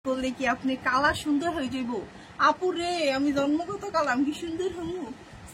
বললে কি আপনি কালা সুন্দর হয়ে যাইব? আপু রে, আমি জন্মগত কালা, আমি কি সুন্দর হমু?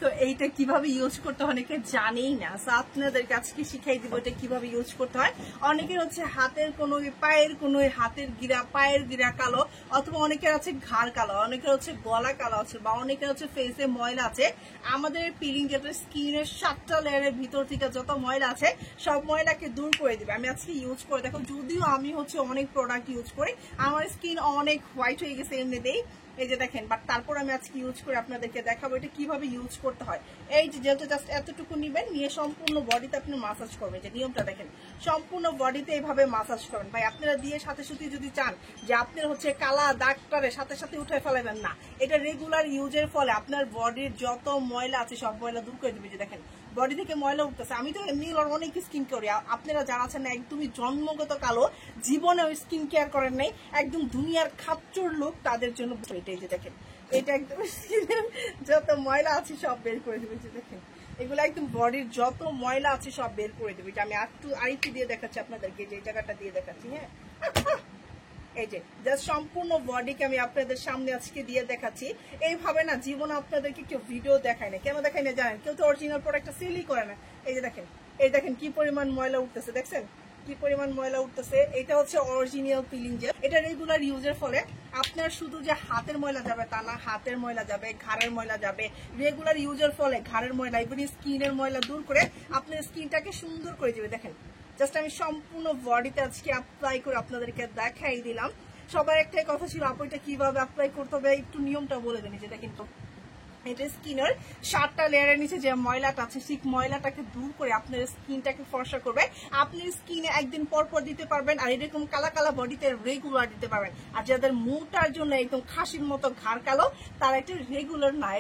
তো এইটা কিভাবে ইউজ করতে হয় অনেকে জানেই না। তো আপনাদের কাছে শিখাই দিব এটা কিভাবে ইউজ করতে হয়। অনেকের হচ্ছে হাতের কোনো পায়ের কোনো হাতের গিরা পায়ের গিরা কালো, অথবা অনেকের আছে ঘাড় কালো, অনেকের হচ্ছে গলা কালো আছে, বা অনেকের হচ্ছে ফেসে ময়লা আছে। আমাদের পিলিং জেলের স্কিনের 7টা লেয়ারের ভিতর থেকে যত ময়লা আছে সব ময়লাকে দূর করে দিবে। আমি আজকে ইউজ করে দেখো, যদিও আমি হচ্ছে অনেক প্রোডাক্ট ইউজ করি, আমার স্কিন অনেক হোয়াইট হয়ে গেছে এমনিতেই, এই যে দেখেন, বাট তারপর আমি আজকে ইউজ করে আপনাদেরকে দেখাবো এটা কিভাবে ইউজ করতে হয়। এই যে জেলটা জাস্ট এতটুকু নিবেন, নিয়ে সম্পূর্ণ বডিতে আপনি মাসাজ করবেন। যে নিয়মটা দেখেন, সম্পূর্ণ বডিতে এইভাবে মাসাজ করবেন। ভাই আপনারা দিয়ে সাথে সাথে যদি চান যে আপনার হচ্ছে কালা দাগটারে সাথে সাথে উঠে ফেলাবেন না, এটা রেগুলার ইউজের ফলে আপনার বডির যত ময়লা আছে সব ময়লা দূর করে দেবে। যে দেখেন বডি থেকে ময়লা উঠতেছে। আমি তো এমনি অনেক স্কিন করি, আপনারা যারা আছেন না একদমই জন্মগত কালো, জীবনে ওই স্কিন কেয়ার করেন নাই, একদম দুনিয়ার খাচ্চর লোক, তাদের জন্য এটাই যে দেখেন, এটা একদম স্কিনের যত ময়লা আছে সব বের করে দেবে। যে দেখেন এগুলো একদম বডির যত ময়লা আছে সব বের করে দেবে। আমি আরেকটু দিয়ে দেখাচ্ছি আপনাদেরকে, যে জায়গাটা দিয়ে দেখাচ্ছি। হ্যাঁ, এই যে জাস্ট সম্পূর্ণ বডিকে আমি আপনাদের সামনে আজকে দিয়ে দেখাচ্ছি। এইভাবে না জীবনে আপনাদেরকে কেউ ভিডিও দেখায় না। কেন দেখায় না জানেন? কেউ তো অরিজিনাল প্রোডাক্টটা সেলই করে না। এই যে দেখেন, এই দেখেন কি পরিমাণ ময়লা উঠতেছে, দেখছেন কি পরিমাণ ময়লা উঠতেছে। এটা হচ্ছে অরিজিনাল পিলিং জেল। এটা রেগুলার ইউজের ফলে আপনার শুধু যে হাতের ময়লা যাবে তা না, হাতের ময়লা যাবে, ঘাড়ের ময়লা যাবে। রেগুলার ইউজের ফলে ঘাড়ের ময়লা ইভেন স্কিনের ময়লা দূর করে আপনার স্কিনটাকে সুন্দর করে দেবে। দেখেন জাস্ট আমি সম্পূর্ণ বডিতে আজকে অ্যাপ্লাই করে আপনাদেরকে দেখাই দিলাম। সবার একটাই কথা ছিল, আপু এটা কিভাবে অ্যাপ্লাই করতে হবে একটু নিয়মটা বলে দেন। যেটা কিন্তু এটা স্কিনের 7টা লেয়ারের নিচে যে ময়লাটা আছে ঠিক ময়লাটাকে দূর করে আপনার স্কিনটাকে ফর্সা করবে। আপনি স্কিনে একদিন পর পর দিতে পারবেন, আর এরকম কালা কালা বডিতে রেগুলার দিতে পারবেন। আর যাদের মুখটার জন্য একদম খাসির মতো ঘাড় কালো, তারা একটা রেগুলার না,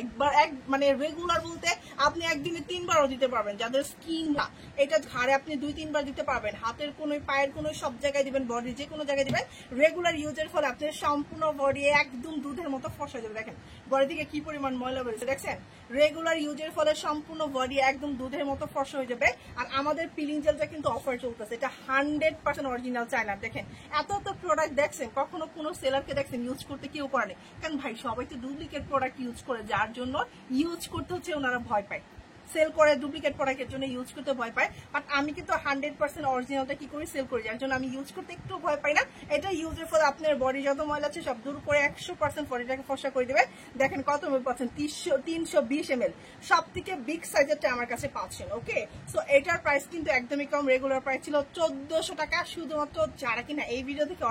মানে রেগুলার বলতে আপনি একদিনে 3বারও দিতে পারবেন। যাদের স্কিন না, এটা ঘাড়ে আপনি 2-3বার দিতে পারবেন, হাতের কোনো পায়ের কোনো সব জায়গায় দিবেন, বডির যে কোনো জায়গায় দিবেন। রেগুলার ইউজের ফলে আপনার সম্পূর্ণ বডি একদম দুধের মতো ফর্সা যাবে। দেখেন বডি থেকে কি পরিমাণ ময়লা দেখছেন? রেগুলার ইউজের ফলে সম্পূর্ণ বডি একদম দুধের মতো ফর্সা হয়ে যাবে। আর আমাদের পিলিং জেলটা কিন্তু অফার চলতেছে, এটা 100% অরিজিনাল চায়না। দেখেন এত প্রোডাক্ট দেখছেন, কখনো কোনো সেলারকে দেখছেন ইউজ করতে কেউ করেনি? কারণ ভাই সবাই তো ডুপ্লিকেট প্রোডাক্ট ইউজ করে, যার জন্য ইউজ করতে হচ্ছে ওনারা ভয় পায়, সেল করে ডুপ্লিকেট প্রোডাক্টের জন্য ইউজ করতে ভয় পায়। বাট আমি কিন্তু 100% অরিজিনালটা কি করি সেল করি, যার জন্য আমি ইউজ করতে একটু ভয় পাই না। এটা ইউজের ফলে আপনার বডি যত ময়লা আছে সব দূর করে 100% বডিটাকে ফর্সা করে দেবে। দেখেন কত ml পাচ্ছেন, 320 ml, সব থেকে বিগ সাইজেরটা আমার কাছে পাচ্ছেন। ওকে, সো এটার প্রাইস কিন্তু একদমই কম। রেগুলার প্রাইস ছিল 1400 টাকা। শুধুমাত্র যারা কিনা এই ভিডিও থেকে